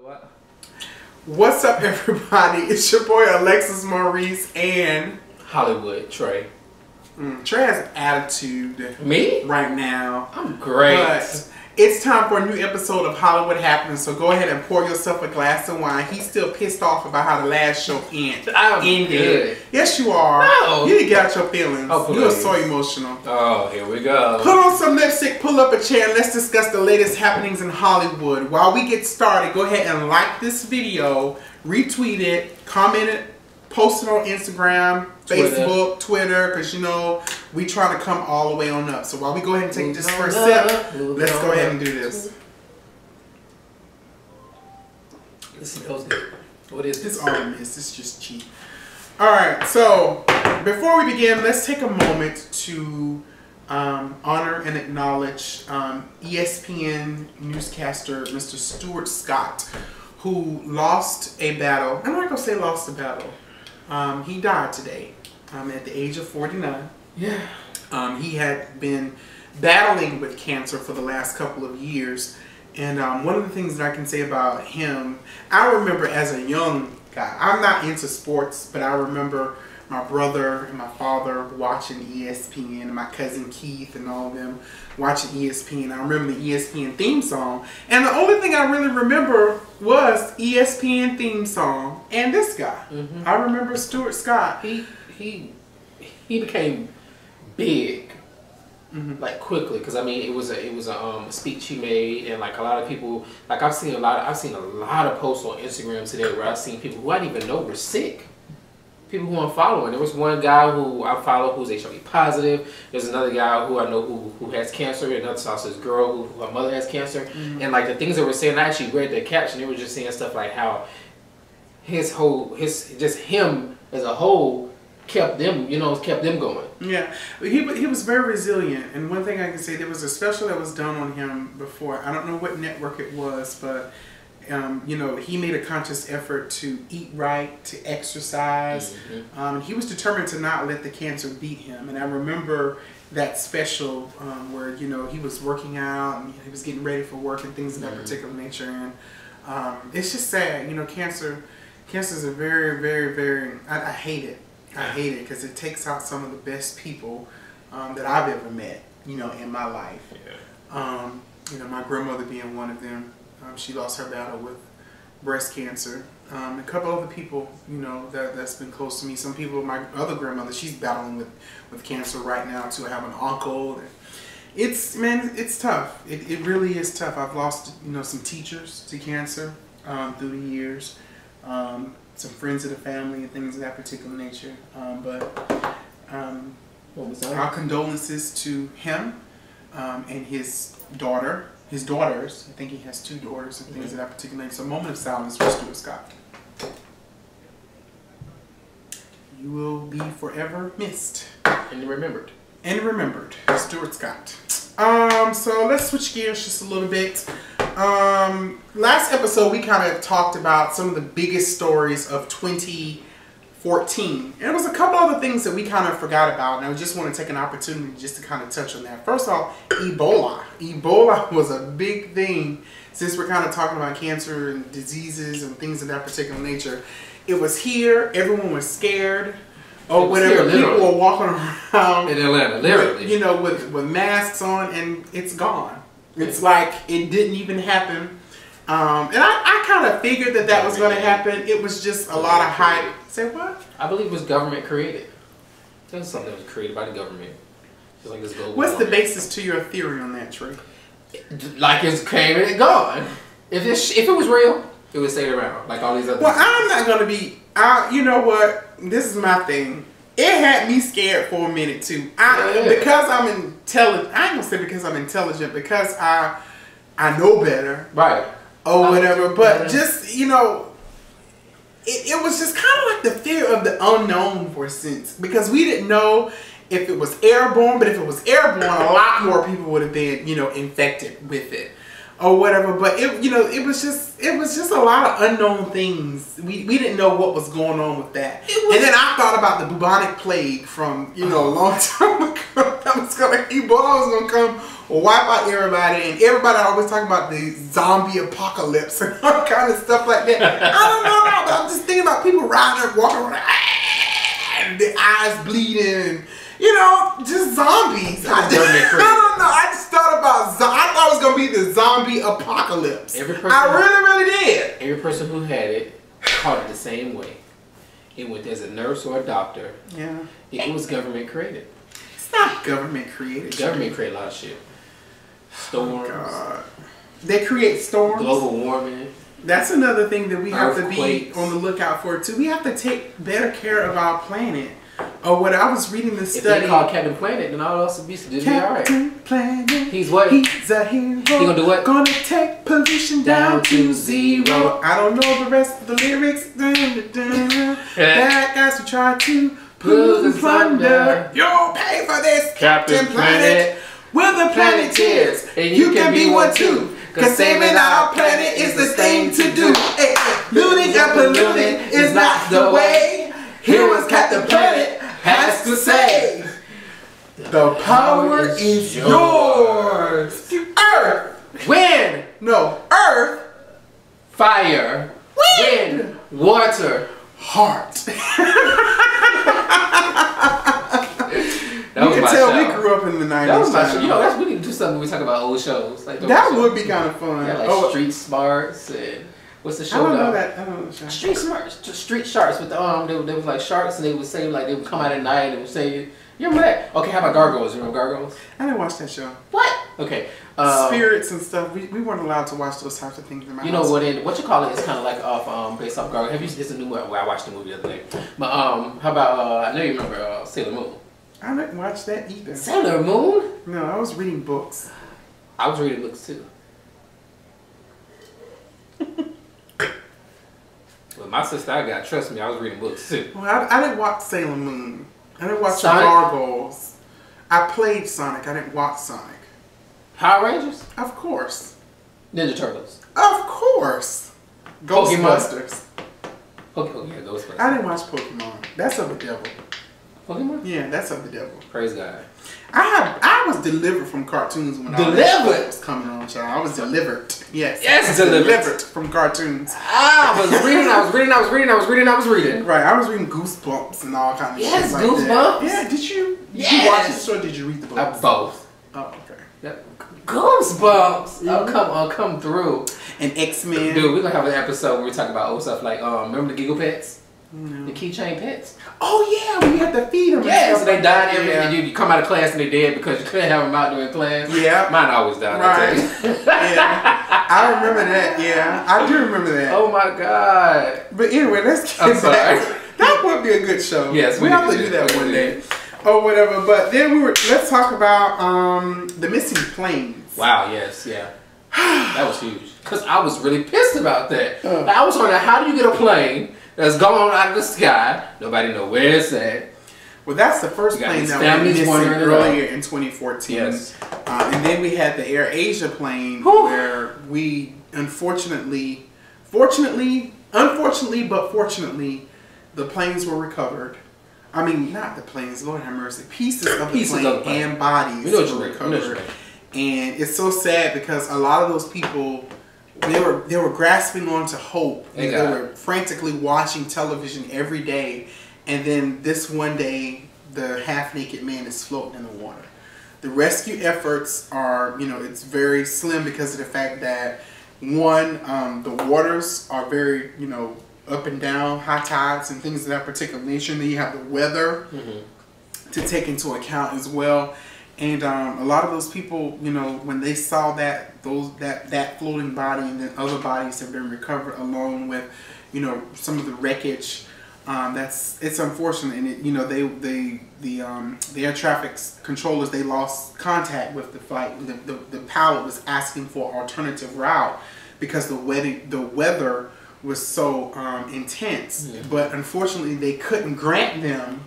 What? What's up, everybody? It's your boy Alexis Maurice and Hollywood Trey. Trey has an attitude. Me? Right now. I'm great. But it's time for a new episode of Hollywood Happening, so go ahead and pour yourself a glass of wine. He's still pissed off about how the last show ended. Good. Yes, you are. No. You need to get out your feelings. Oh, you are so emotional. Oh, here we go. Put on some lipstick, pull up a chair, and let's discuss the latest happenings in Hollywood. While we get started, go ahead and like this video, retweet it, comment it, post it on Instagram, Facebook, Twitter, because you know we try to come all the way on up. So while we go ahead and take this first sip, let's go ahead and do this. This smells good. What is this? All it is. It's just cheap. All right. So before we begin, let's take a moment to honor and acknowledge ESPN newscaster Mr. StuartScott, who lost a battle. I'm not gonna say lost a battle. He died today at the age of 49. Yeah. He had been battling with cancer for the last couple of years. And one of the things that I can say about him, I remember as a young guy, I'm not into sports, but I remember my brother and my father watching ESPN, and my cousin Keith and all of them watching ESPN. I remember the ESPN theme song, and the only thing I really remember was ESPN theme song and this guy. I remember StuartScott. He became big, like quickly, because I mean it was a speech he made, and like a lot of people, like I've seen a lot of posts on Instagram today where I've seen people who I didn't even know were sick. People who I'm following. There was one guy who I follow who's HIV positive. There's another guy who I know who has cancer. Another sausage girl who her mother has cancer. And like the things they were saying, I actually read their caption. They were just saying stuff like how just him as a whole kept them, kept them going. Yeah, he was very resilient. And one thing I can say, there was a special that was done on him before. I don't know what network it was, but he made a conscious effort to eat right, to exercise. He was determined to not let the cancer beat him. And I remember that special where, he was working out and he was getting ready for work and things of that particular nature. And it's just sad, cancer is a very, very, very, I hate it. I hate it because it takes out some of the best people that I've ever met, in my life. My grandmother being one of them. She lost her battle with breast cancer. A couple other people, that's been close to me. Some people, my other grandmother, she's battling with cancer right now too. I have an uncle. It's tough. It really is tough. I've lost, some teachers to cancer through the years. Some friends of the family and things of that particular nature. Our condolences to him and his daughter. His daughters, I think he has 2 daughters and things of that particular nature. So a moment of silence for StuartScott. You will be forever missed. And remembered. And remembered. StuartScott. So let's switch gears just a little bit. Last episode we kind of talked about some of the biggest stories of 2014. And there was a couple other things that we kind of forgot about, and I just want to take an opportunity just to kind of touch on that. First off, Ebola. Ebola was a big thing since we're kind of talking about cancer and diseases and things of that particular nature. It was here. Everyone was scared. Or whatever. People were walking around in Atlanta, literally. With masks on, and it's gone. It's like it didn't even happen. And I kind of figured that was going to happen. It was just a lot of hype. Say what? I believe it was government created. It was something that was created by the government. Just like this global What's the basis to your theory on that, Trey? Like it's came and it gone. If it was real, it would stay around like all these other. Well, I'm not going to be. You know what? This is my thing. It had me scared for a minute too. Because I'm intelligent. I ain't gonna say because I'm intelligent. Because I know better. Right. Or whatever, but just, it was just kind of like the fear of the unknown for a sense, because we didn't know if it was airborne, but if it was airborne, a lot more people would have been, infected with it. or whatever. But it, you know, it was just a lot of unknown things. We didn't know what was going on with that. And then I thought about the bubonic plague from, you know, a long time ago. Ebola was gonna come or wipe out everybody, and everybody always talking about the zombie apocalypse and all kind of stuff like that. I don't know. I'm just thinking about people riding up, walking around, and their eyes bleeding. You know, just zombies. I don't know. I just thought about. I thought it was gonna be the zombie apocalypse. I really did. Every person who had it caught it the same way. It went as a nurse or a doctor. Yeah. It was government created. It's not government created. Government created a lot of shit. Storms. Oh God. They create storms. Global warming. That's another thing that we have to be Earthquakes. on the lookout for too. We have to take better care of our planet. Or what I was reading this study. If they call Captain Planet, then all else would be alright. Captain Planet. He's what? He's a hero. He gonna do what? Gonna take pollution down to zero. I don't know the rest of the lyrics. Bad guys who try to pull and plunder. You'll pay for this, Captain Planet. We're the Planeteers, and you can be one too. Cause saving our planet is the thing to do. Hey, looting and polluting is not the way. Here was Captain Planet has to say. The power is yours. Earth. Wind. No, Earth. Fire. Wind. Water. Heart. That was you my can tell show. we grew up in the 90s. That was my show. You know, we need to do something when we talk about old shows. Like that would be kind of fun. Yeah, like Street Smarts and what's the show? I don't know that. I don't know that. Street Sharks with the they was like sharks, and they would say like they would come out at night and they would say, you remember that? Okay, how about Gargoyles? You remember Gargoyles? I didn't watch that show. What? Okay. Spirits and stuff. We weren't allowed to watch those types of things in my house. You know what? What you call it is kind of like off based off Gargoyles. Have you? It's a new movie. Well, I watched the movie the other day. But how about I know you remember Sailor Moon. I didn't watch that either. Sailor Moon? No, I was reading books. I was reading books too. Well, my sister, trust me, I was reading books too. Well, I didn't watch Sailor Moon. I didn't watch Sonic? the Gargoyles. I played Sonic. I didn't watch Sonic. Power Rangers? Of course. Ninja Turtles? Of course. Ghostbusters. Pokemon, yeah, Ghostbusters. I didn't watch Pokemon. That's of the devil. Pokemon? Yeah, that's of the devil. Praise God. I was delivered from cartoons when all that shit was coming on, child. I was delivered. Yes. Yes, delivered from cartoons. I was reading. Right, I was reading Goosebumps and all kind of shit like Goosebumps. that. Yeah, did you watch this or did you read the book? Both. Oh, okay. Yep. Goosebumps. Oh, come through. And X-Men. Dude, we're gonna have an episode where we talk about old stuff like remember the Giggle Pets? No. The keychain pets. Oh yeah, we had to feed them. Yeah, so they died and you come out of class and they dead because you couldn't have them out during class. Yeah. Mine always died. Right. Yeah. I remember that. Yeah, I do remember that. Oh my God. But anyway, let's get back. That would be a good show. Yes, we have to do that one day. Or whatever. But then let's talk about the missing planes. Wow. Yes. Yeah. That was huge. Cause I was really pissed about that. Like, I was wondering, how do you get a plane that's gone out of the sky? Nobody know where it's at. Well, that's the first plane that went missing earlier in 2014. Yes. And then we had the Air Asia plane where we unfortunately, but fortunately, the planes were recovered. I mean, not the planes, Lord have mercy. Pieces of the plane and bodies were recovered. And it's so sad because a lot of those people, they were grasping onto hope. They were frantically watching television every day, and then this one day, the half-naked man is floating in the water. The rescue efforts are, it's very slim because of the fact that one, the waters are very, up and down, high tides and things of that particular nature. And then you have the weather to take into account as well. And a lot of those people, when they saw that floating body and then other bodies have been recovered along with, some of the wreckage, it's unfortunate. And the air traffic controllers, they lost contact with the flight. The pilot was asking for an alternative route because the weather was so intense. Yeah. But unfortunately, they couldn't grant them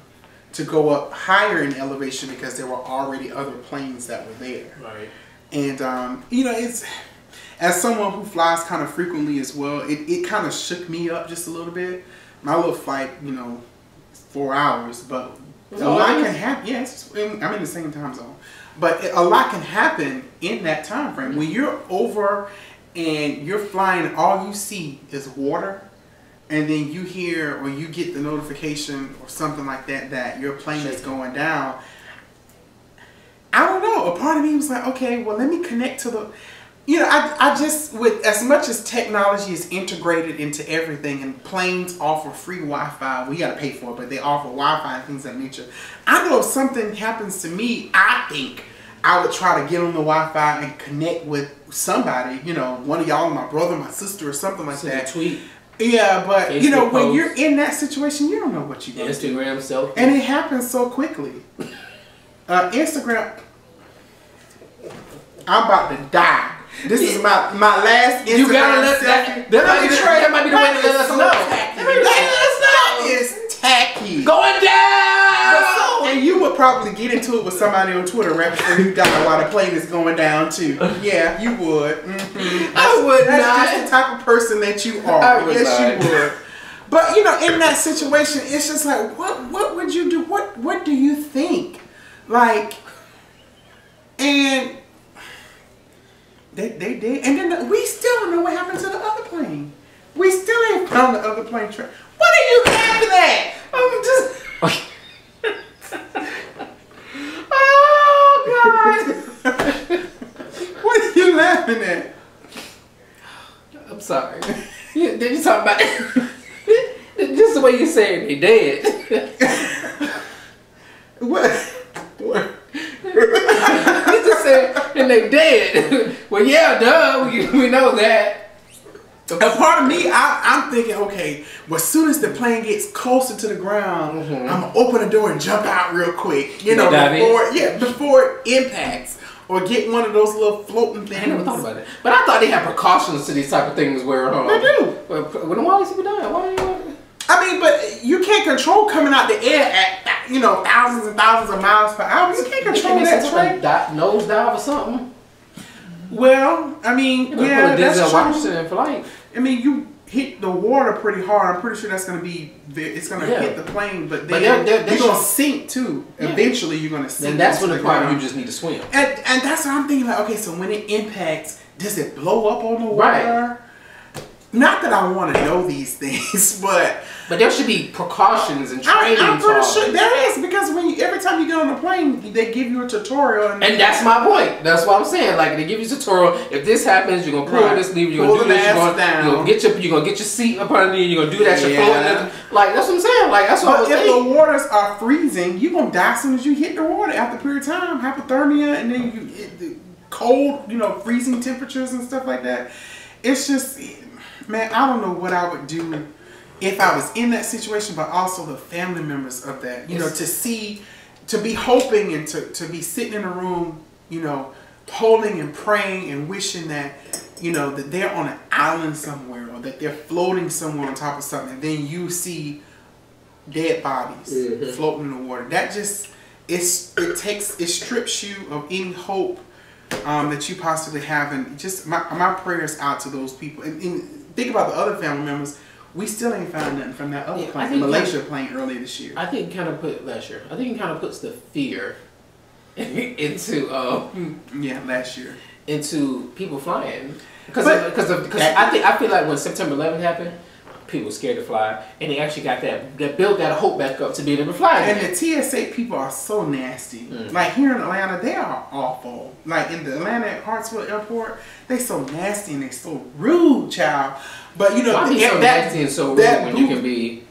to go up higher in elevation because there were already other planes that were there. Right. And, it's... as someone who flies kind of frequently as well, it kind of shook me up just a little bit. My little flight, 4 hours, but a lot can happen. Yes, I'm in the same time zone, but a lot can happen in that time frame. When you're over and you're flying, all you see is water, and then you hear or you get the notification or something like that your plane is going down. I don't know. A part of me was like, okay, well, let me connect to the, I just, with as much as technology is integrated into everything and planes offer free Wi-Fi, we got to pay for it, but they offer Wi-Fi and things of that nature. I know if something happens to me, I think I would try to get on the Wi-Fi and connect with somebody, one of y'all, my brother, my sister, or something like that. Tweet. Yeah, but Facebook when post. you're in that situation, you don't know what you're going to do. Instagram selfie. And it happens so quickly. Instagram, I'm about to die. This is my last Instagram You gotta let selfie. that might be the way to let us know. That is tacky. Going down! And you would probably get into it with somebody on Twitter right before you die while the plane is going down too. Yeah, you would. I would That's not. just the type of person that you are. I would Yes, not. you would. But in that situation, it's just like, what would you do? What do you think? Like, and they did, and then we still don't know what happened to the other plane. We still ain't found the other plane track. What are you laughing at? I'm just. Oh God! What are you laughing at? I'm sorry. Did you talk about just the way you saying they dead? What? You just said and they dead. Well, yeah, duh. We know that. A part of me, I'm thinking, okay, well, as soon as the plane gets closer to the ground, I'm gonna open the door and jump out real quick, before it impacts, or get one of those little floating things. I never thought about it, but I thought they had precautions to these type of things. Where they do. When why is people dying? Why? I mean, but you can't control coming out the air at thousands and thousands of miles per hour. You can't control that train. Nose dive or something. Well, I mean, yeah, that's true. Washington in flight. I mean, you hit the water pretty hard. I'm pretty sure that's going to be, it's going to hit the plane, but then you're going to sink too. Yeah. Eventually, you're going to sink. And that's when the part you just need to swim. And that's what I'm thinking. Like, okay, so when it impacts, does it blow up on the water? Right. Not that I want to know these things, but there should be precautions and training. I'm pretty sure there is, because every time you get on a plane, they give you a tutorial. And that's my point. That's what I'm saying. Like, they give you a tutorial. If this happens, you're gonna pull this lever. You're gonna do this. You're gonna get your seat up underneath. You're gonna do that. You're floating. Like, that's what I'm saying. Like, that's what I was thinking. If the waters are freezing, you're gonna die as soon as you hit the water after a period of time, hypothermia, and then the cold, freezing temperatures and stuff like that. It's just, man, I don't know what I would do if I was in that situation, but also the family members of that, to be hoping and to be sitting in a room, holding and praying and wishing that, that they're on an island somewhere, or that they're floating somewhere on top of something, and then you see dead bodies floating in the water. That just, it strips you of any hope that you possibly have, and just my prayers out to those people. And think about the other family members. We still ain't found nothing from that other plane, the Malaysia plane earlier this year. I think it kind of puts the fear into last year into people flying because I feel like when September 11th happened, people were scared to fly, and they actually got that built that hope back up to be able to fly. And the TSA people are so nasty. Like here in Atlanta, they are awful. Like in the Atlanta at Hartsfield Airport, they so nasty and they so rude, child. But why be so nasty and so rude when you can be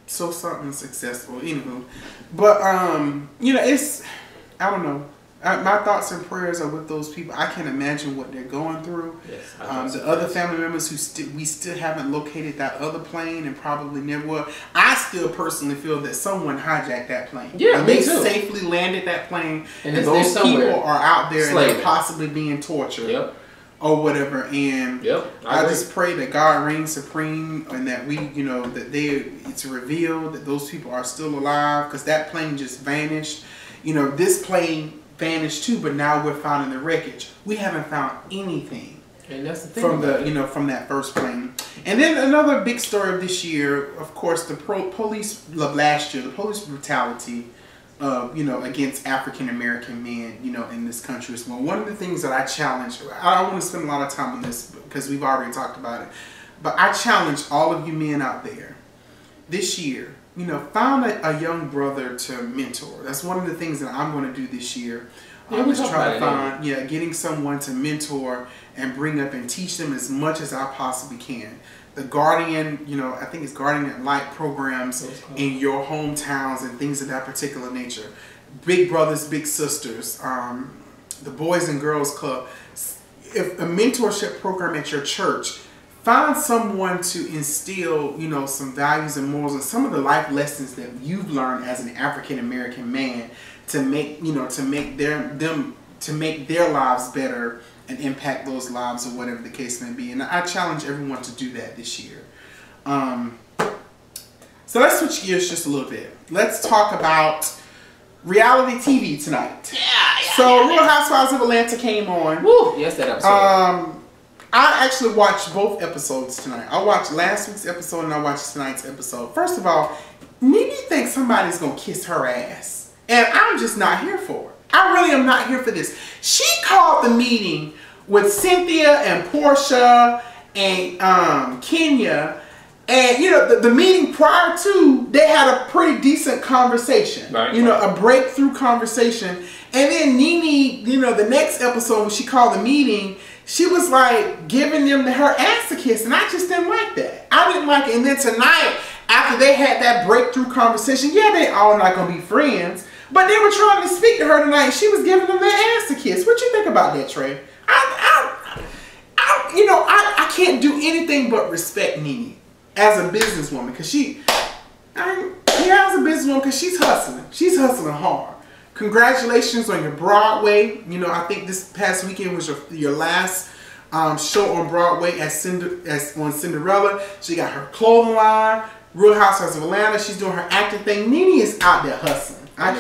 so something successful? Anywho, but it's, I don't know. My thoughts and prayers are with those people. I can't imagine what they're going through. Yes, the other family members who we still haven't located that other plane, and probably never will. I still personally feel that someone hijacked that plane. Yeah, and me they too. safely landed that plane, and they're those people somewhere are out there and slaving. they're possibly being tortured. Yep. Or whatever, and I agree. just pray that God reigns supreme, and that we, that it's revealed that those people are still alive, because that plane just vanished. This plane vanished too, but now we're finding the wreckage. We haven't found anything. And that's the thing from that first plane. And then another big story of this year, of course, the police brutality, against African American men, in this country as well. One of the things that I challenge, I don't want to spend a lot of time on this because we've already talked about it, but I challenge all of you men out there this year, find a young brother to mentor. That's one of the things that I'm going to do this year. I'm just trying to find, getting someone to mentor and bring up and teach them as much as I possibly can. The Guardian, I think it's Guardian Light programs in your hometowns and things of that particular nature. Big brothers, big sisters, the Boys and Girls Club. If a mentorship program at your church, find someone to instill, some values and morals and some of the life lessons that you've learned as an African American man to make, to make their lives better and impact those lives or whatever the case may be. And I challenge everyone to do that this year. So let's switch gears just a little bit. Let's talk about reality TV tonight. So Real Housewives of Atlanta came on. Woo! Yes, that episode. I actually watched both episodes tonight. I watched last week's episode and I watched tonight's episode. First of all, Nene thinks somebody's going to kiss her ass. And I'm just not here for it. I really am not here for this. She called the meeting with Cynthia and Portia and Kenya. And, the meeting prior to, they had a pretty decent conversation. Right. A breakthrough conversation. And then Nene, the next episode when she called the meeting, she was like giving them her ass a kiss. And I just didn't like that. I didn't like it. And then tonight, after they had that breakthrough conversation, they all not going to be friends. But they were trying to speak to her tonight. She was giving them their ass a kiss. What you think about that, Trey? I can't do anything but respect Nene as a businesswoman because she's hustling. She's hustling hard. Congratulations on your Broadway. I think this past weekend was your last show on Broadway on Cinderella. She got her clothing line. Real Housewives of Atlanta. She's doing her acting thing. Nene is out there hustling. I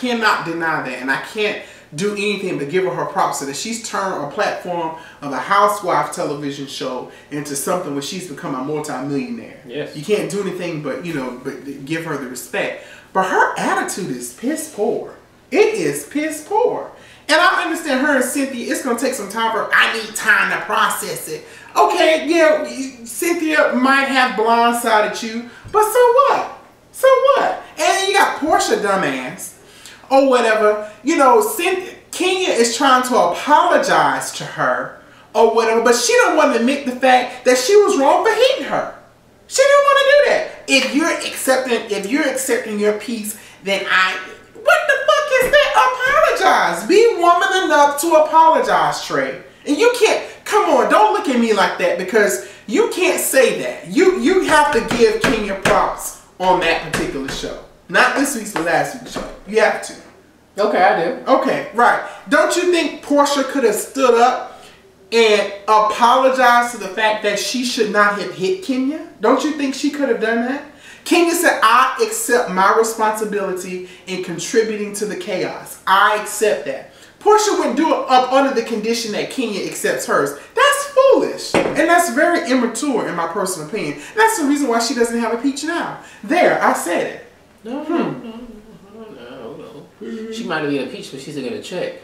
cannot deny that, and I can't do anything but give her props so that she's turned a platform of a housewife television show into something where she's become a multi-millionaire. Yes. You can't do anything but give her the respect. But her attitude is piss poor. It is piss poor. And I understand her and Cynthia, it's going to take some time for her. I need time to process it. Okay, Cynthia might have blindsided you, but so what? So what? And you got Portia dumbass or whatever. Kenya is trying to apologize to her or whatever, but she don't want to admit the fact that she was wrong for hitting her. She didn't want to do that. If you're accepting your piece, then what the fuck is that? Apologize. Be woman enough to apologize, Trey. And you can't, come on, don't look at me like that because you can't say that. You have to give Kenya props on that particular show. Not this week's, but last week's show. You have to. Okay, I do. Okay, right. Don't you think Portia could have stood up and apologized to the fact that she should not have hit Kenya? Don't you think she could have done that? Kenya said, I accept my responsibility in contributing to the chaos. I accept that. Portia wouldn't do it up under the condition that Kenya accepts hers. That's foolish. And that's very immature in my personal opinion. That's the reason why she doesn't have a peach now. There, I said it. No. She might have been a peach, but she's still getting a check.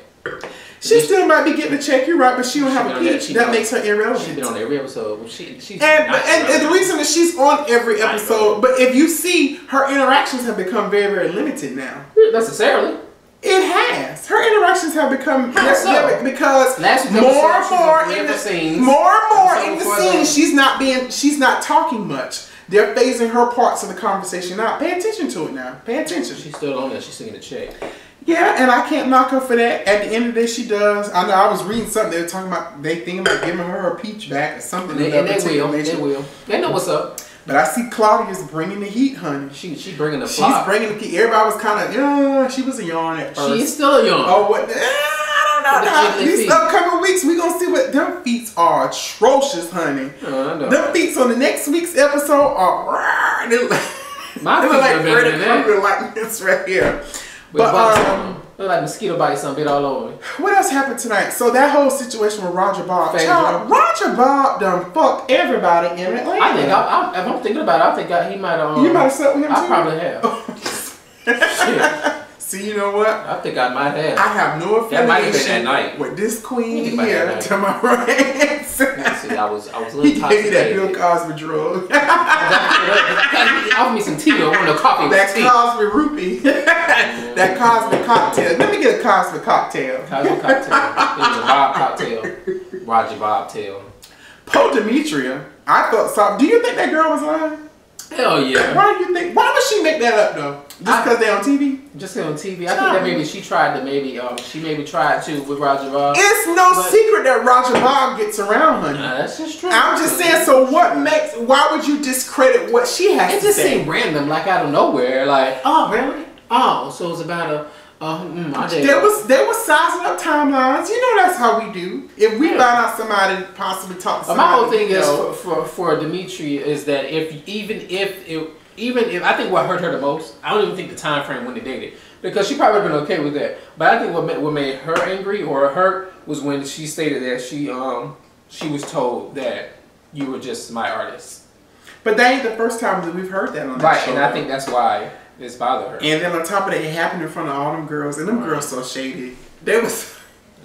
She still might be getting a check, you're right, but she don't have a peach. That makes her irrelevant. She's been on every episode. And the reason that she's on every episode, but if you see, her interactions have become very, very limited now. Necessarily. It has. Her interactions have become because more and more in the scenes, she's not talking much. They're phasing her parts of the conversation out. Pay attention to it now. Pay attention. She's still on there. She's singing a check. Yeah, and I can't knock her for that. At the end of the day, she does. I know I was reading something. They were talking about they thinking about giving her a peach back or something. They will. They know what's up. But I see Claudia's bringing the heat, honey. She bringing the flop. She's bringing the heat. Everybody was kind of, she was a yawn at first. She's still a yawn. Oh, what? I don't know. These upcoming weeks, we're going to see what them feats are atrocious, honey. Them feats on the next week's episode are, they look like Freddy Krueger like this right here. But Look like mosquito bite, something bit all over me. What else happened tonight? So that whole situation with Roger Bob. Child, Roger Bob done fucked everybody in Atlanta. I think if I'm thinking about it, I think he might have. You might have slept with him too? I probably have. Shit. See, you know what? I think I might have. I have no affiliation that might have been that night. With this queen here to my right. See, I was a little he gave me that Bill Cosby drug. He offered me some tea. I wanted a coffee with tea. That Cosby rupee. That Cosby cocktail. Let me get a Cosby cocktail. Cosby cocktail. It was a Bob cocktail. Roger Bob tail. Poe Demetria. I felt sorry. Do you think that girl was lying? Hell yeah. Why do you think? Why would she make that up though? Just because they're on TV? Just because on TV. I think that maybe she tried to she maybe tried to with Roger Bob. It's no secret that Roger Bob gets around, honey. Nah, that's just true. I'm just saying. So what makes? Why would you discredit what she has to say? It just seemed random, like out of nowhere. Like, oh really? Oh, so it's about a. They was sizing up timelines. You know that's how we do. If we find out somebody possibly talk to somebody. My whole thing is for Demetria is that even if I think what hurt her the most, I don't even think the time frame when they dated, because she probably been okay with that. But I think what made her angry or hurt was when she stated that she was told that you were just my artist. But that ain't the first time that we've heard that on that show. Right, and I think that's why it's bothered her. And then on top of that, it happened in front of all them girls, and them girls so shady. They was.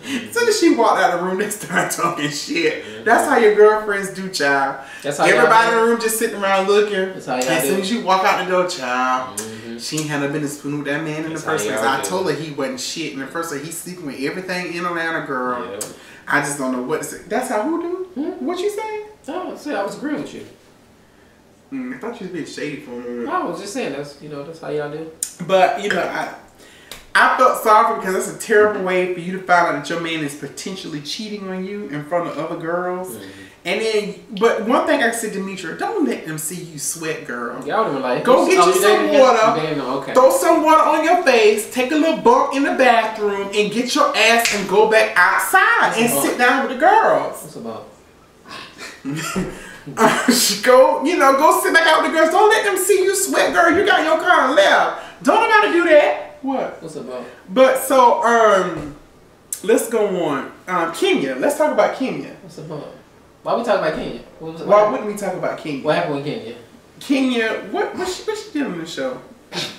As soon as she walked out of the room, they started talking shit. That's how your girlfriends do, child. That's how everybody in the room just sitting around looking. That's how as soon as you walk out the door, child, she ain't had no business spooning with that man in the first place. I told her he wasn't shit in the first place. He's sleeping with everything in Atlanta, girl. Yeah. I just don't know what to say. That's how who do? What you saying? Oh, I was agreeing with you. I thought you was being shady for a moment. I was just saying that's how y'all do. But I felt sorry because that's a terrible way for you to find out that your man is potentially cheating on you in front of other girls. And then, but one thing I said to Demetria, don't let them see you sweat, girl. Y'all would like, go get you some water, throw some water on your face, take a little bump in the bathroom, and get your ass and go back outside and sit down with the girls. What's about? Go sit back out with the girls. Don't let them see you sweat, girl. You got your car left. Don't nobody do that. What? What's about? But so, let's go on. Kenya. Let's talk about Kenya. What's about? Why we talking about Kenya? Why wouldn't we talk about Kenya? What happened with Kenya? Kenya, what she did on the show?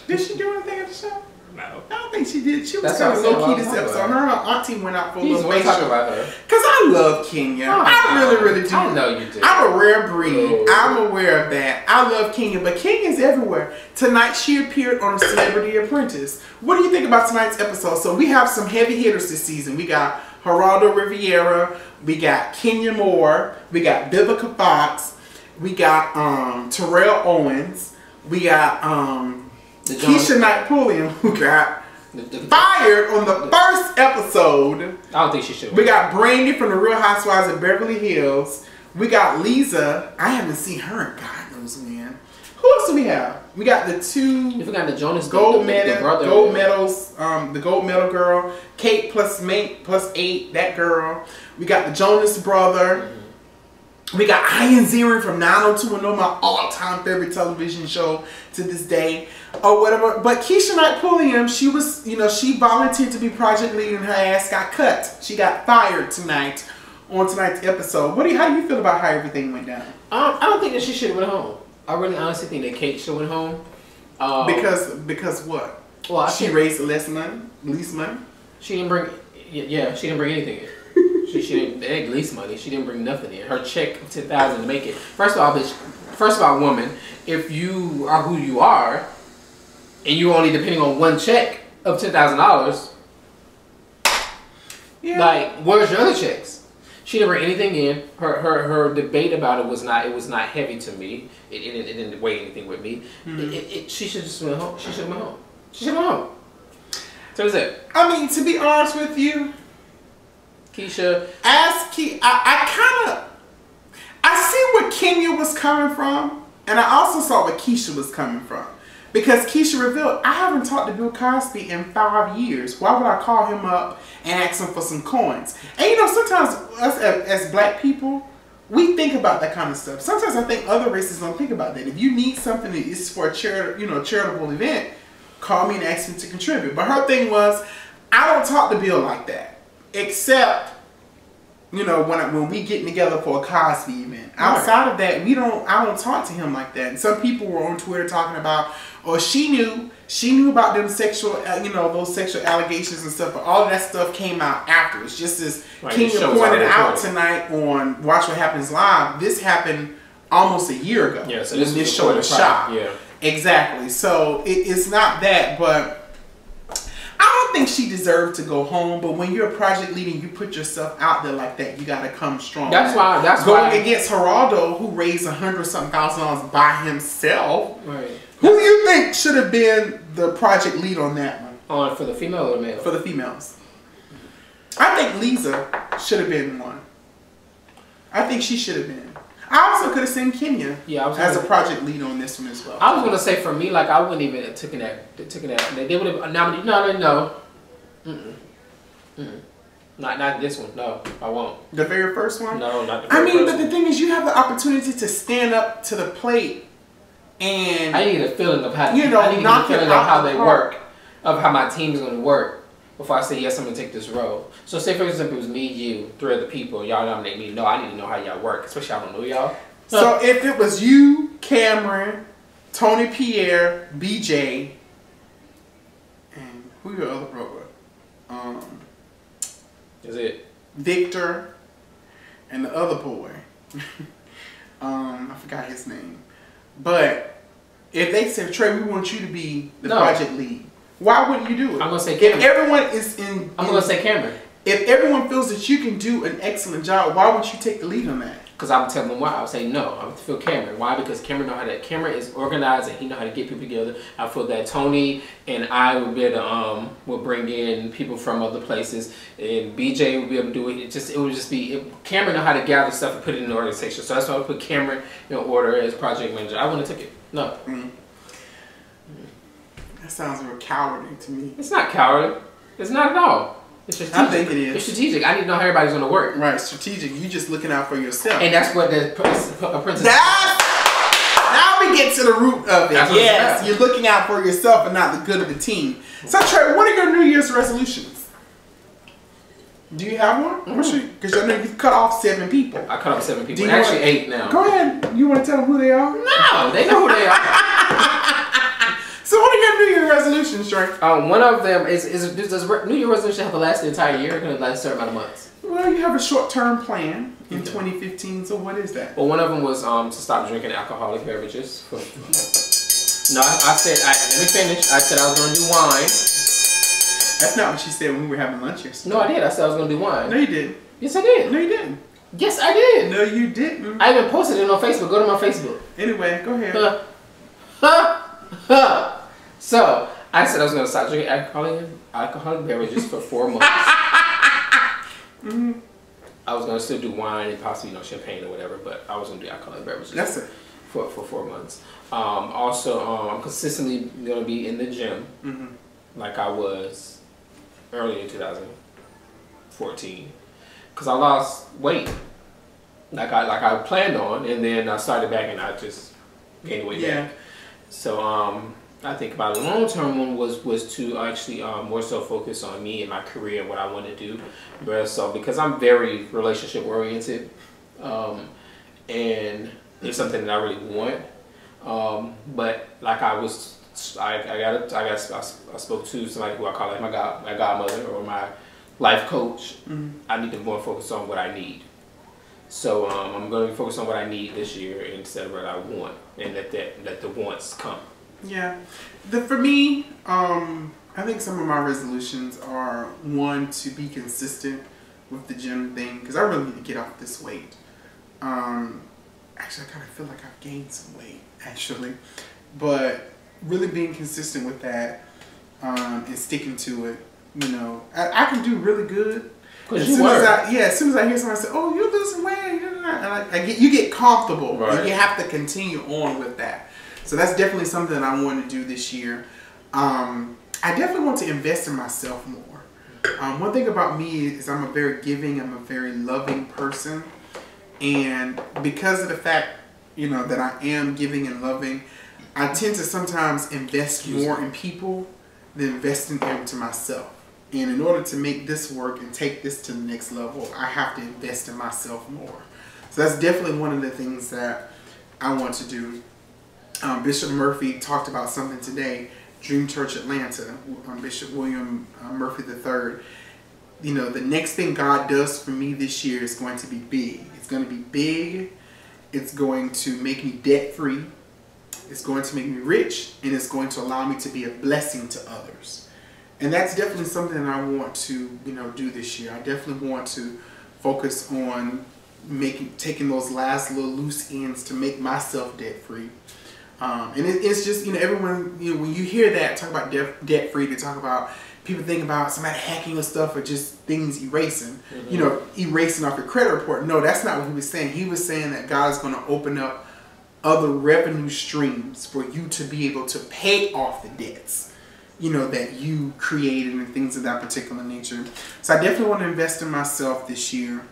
Did she do anything at the show? No. I don't think she did. She was kind of low key this episode. Her auntie went out for a little facial. Talk about her. Because I love Kenya. I really do. I know you do. I'm a rare breed. I'm aware of that. I love Kenya, but Kenya's everywhere. Tonight she appeared on Celebrity Apprentice. What do you think about tonight's episode? So we have some heavy hitters this season. We got Geraldo Rivera. We got Kenya Moore. We got Vivica Fox. We got Terrell Owens. We got Keisha Knight Pulliam, who got fired on the first episode. I don't think she should. We got Brandy from the Real Housewives of Beverly Hills. We got Lisa. I haven't seen her in God knows when. Who else do we have? We got the two. You forgot the Jonas gold medals. The gold medal girl, Kate plus 8. That girl. We got the Jonas brother. We got Ian Ziering from 90210, my all-time favorite television show to this day, or whatever. But Keisha Knight Pulliam, she was, she volunteered to be project lead and her ass got cut. She got fired tonight on tonight's episode. How do you feel about how everything went down? I don't think that she should have went home. I really honestly think that Kate should have went home. Because what? Well, she raised least money. She didn't bring. Yeah, she didn't bring anything in. She didn't at least money. She didn't bring nothing in. Her check of $10,000 to make it. First of all, bitch. First of all, woman, if you are who you are, and you're only depending on one check of $10,000, like where's your other checks? She didn't bring anything in. Her debate about it was not heavy to me. It didn't weigh anything with me. She should just went home. She should have went home. So that's it. I mean, to be honest with you, Keisha, I see where Kenya was coming from, and I also saw where Keisha was coming from. Because Keisha revealed, I haven't talked to Bill Cosby in 5 years. Why would I call him up and ask him for some coins? And sometimes us as black people, we think about that kind of stuff. Sometimes I think other races don't think about that. If you need something that is for a charitable event, call me and ask me to contribute. But her thing was, I don't talk to Bill like that, except, you know, when we get together for a Cosby event. Outside of that, I don't talk to him like that. And some people were on Twitter talking about, oh, she knew about them sexual, you know, those sexual allegations and stuff, but all of that stuff came out afterwards. Just as Kenya pointed out tonight on Watch What Happens Live, this happened almost a year ago. Yeah, so when this show was shot. Yeah. Exactly. So it's not that, but I don't think she deserved to go home, but when you're a project leader and you put yourself out there like that, you got to come strong. That's why. Going against Geraldo, who raised $100,000 by himself. Right. Who do you think should have been the project lead on that one? For the female or the male? For the females. I think Lisa should have been one. I think she should have been. I also could have seen Kenya as a project lead on this one as well. I was gonna say for me, like I wouldn't even have taken that. They would have nominated. No. Not this one. No, I won't. The very first one. No, not the very first one. But the thing is, you have the opportunity to stand up to the plate, and I need a feeling of how I need a feeling of how they work, of how my team's gonna work before I say yes, I'm gonna take this role. So say for example, it was me, you, 3 other people, y'all nominate me. No, I need to know how y'all work, especially I don't know y'all. So if it was you, Cameron, Tony Pierre, BJ, and who your other brother? Is it Victor and the other boy? I forgot his name. But if they said, Trey, we want you to be the project lead, why wouldn't you do it? I'm gonna say Cameron. If everyone is I'm gonna say Cameron. If everyone feels that you can do an excellent job, why would you take the lead on that? Because I'm telling them why. I would say no. I would feel Cameron. Why? Because Cameron Cameron is organized and he know how to get people together. I feel that Tony and I would be able to will bring in people from other places, and BJ would be able to do it. It would just be Cameron know how to gather stuff and put it in the organization. So that's why I would put Cameron in order as project manager. I wouldn't have took it. No. That sounds real cowardly to me. It's not cowardly. It's not at all. It's strategic. I think it is. It's strategic. I need to know how everybody's going to work. Right, strategic. You just looking out for yourself. And that's what the Apprentice. Now we get to the root of it. Yes, you're looking out for yourself and not the good of the team. So Trey, what are your New Year's resolutions? Do you have one? Because I know you cut off 7 people. I cut off 7 people. Actually 8 now. Go ahead. You want to tell them who they are? No, they know who they are. So what are your New Year resolutions, Trey? One of them does New Year resolution have to last the entire year or can it last a certain amount of months? Well, you have a short-term plan in 2015, so what is that? Well, one of them was to stop drinking alcoholic beverages. No, I said, let me finish. I said I was going to do wine. That's not what she said when we were having lunch yesterday. No, I did. I said I was going to do wine. No, you didn't. Yes, I did. No, you didn't. Yes, I did. No, you didn't. I even posted it on Facebook. Go to my Facebook. Anyway, go ahead. So, I said I was going to stop drinking alcoholic beverages for 4 months. I was going to still do wine and possibly, champagne or whatever, but I was going to do alcoholic beverages. That's it. For 4 months. Also, I'm consistently going to be in the gym like I was early in 2014. Because I lost weight like I planned on, and then I started back and I just gained weight back. So, I think my long-term one was to actually more so focus on me and my career and what I want to do. So because I'm very relationship oriented, and it's something that I really want. But like I spoke to somebody who I call like my godmother or my life coach. I need to more focus on what I need. So I'm going to focus on what I need this year instead of what I want, and let the wants come. Yeah, for me, I think some of my resolutions are, one, to be consistent with the gym thing, because I really need to get off this weight. Actually, I kind of feel like I've gained some weight, actually, but really being consistent with that and sticking to it. I can do really good. As soon as I hear somebody say, "Oh, you're losing weight," and you get comfortable, right, and you have to continue on with that. So that's definitely something that I want to do this year. I definitely want to invest in myself more. One thing about me is I'm a very giving, I'm a very loving person. And because of the fact, that I am giving and loving, I tend to sometimes invest more in people than investing into myself. And in order to make this work and take this to the next level, I have to invest in myself more. So that's definitely one of the things that I want to do. Bishop Murphy talked about something today, Dream Church Atlanta, Bishop William Murphy III. You know, the next thing God does for me this year is going to be big. It's going to be big. It's going to make me debt-free. It's going to make me rich. And it's going to allow me to be a blessing to others. And that's definitely something that I want to, you know, do this year. I definitely want to focus on taking those last little loose ends to make myself debt-free. And it's just, you know, everyone, you know, when you hear that, talk about debt-free, they talk about, people think about somebody hacking your stuff or just things erasing, you know, erasing off your credit report. No, that's not what he was saying. He was saying that God is going to open up other revenue streams for you to be able to pay off the debts, you know, that you created and things of that particular nature. So I definitely want to invest in myself this year,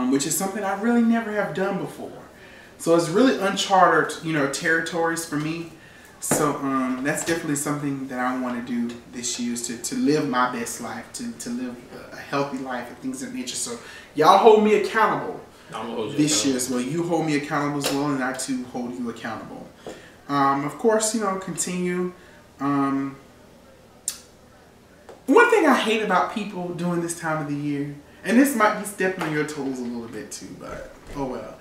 which is something I really never have done before. So it's really uncharted, you know, territories for me. So that's definitely something that I want to do this year, is to live my best life, to live a healthy life and things of that nature. So y'all hold me accountable this year as well. You hold me accountable as well, and I too hold you accountable. Of course, you know, continue. One thing I hate about people during this time of the year, and this might be stepping on your toes a little bit too, but oh well.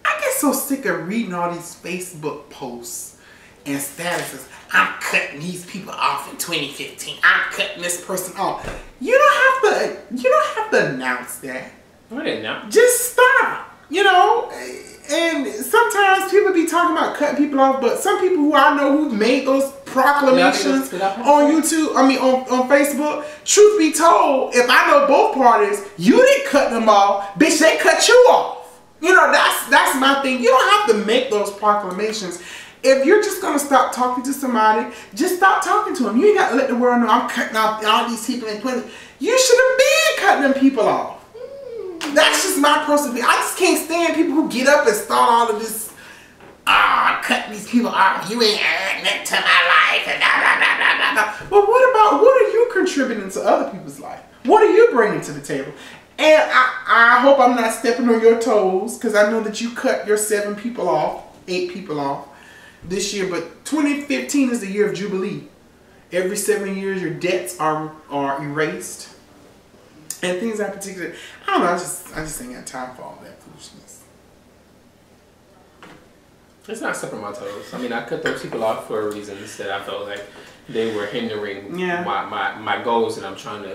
I get so sick of reading all these Facebook posts and statuses. I'm cutting these people off in 2015. I'm cutting this person off. You don't have to announce that. I didn't know. Just stop. You know, and sometimes people be talking about cutting people off, but some people who I know who've made those proclamations on YouTube, on Facebook, truth be told, if I know both parties, you didn't cut them off, bitch, they cut you off. You know, that's my thing. You don't have to make those proclamations. If you're just going to stop talking to somebody, just stop talking to them. You ain't got to let the world know I'm cutting off all these people in 20. You should have been cutting them people off. That's just my personal opinion. I just can't stand people who get up and start all of this, I'm cutting these people off. You ain't adding that to my life. And blah, blah, blah, blah, blah. But what are you contributing to other people's life? What are you bringing to the table? And I hope I'm not stepping on your toes, because I know that you cut your 8 people off this year. But 2015 is the year of Jubilee. Every 7 years your debts are erased. And things that particular, I don't know, I just ain't got time for all that foolishness. It's not stepping on my toes. I mean, I cut those people off for a reason, that I felt like they were hindering my goals that I'm trying to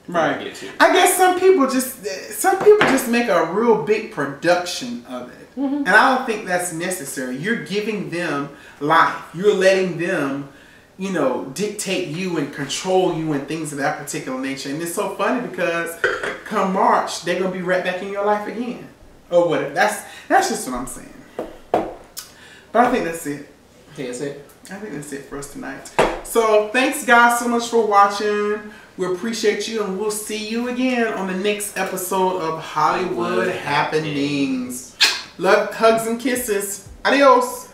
right. get to. I guess some people just make a real big production of it. And I don't think that's necessary. You're giving them life. You're letting them, you know, dictate you and control you and things of that particular nature. And it's so funny because come March, they're going to be right back in your life again. Or whatever. That's just what I'm saying. But I think that's it. That's it. I think that's it for us tonight. So thanks guys so much for watching. We appreciate you, and we'll see you again on the next episode of Hollywood Happenings. Love, hugs, and kisses. Adios.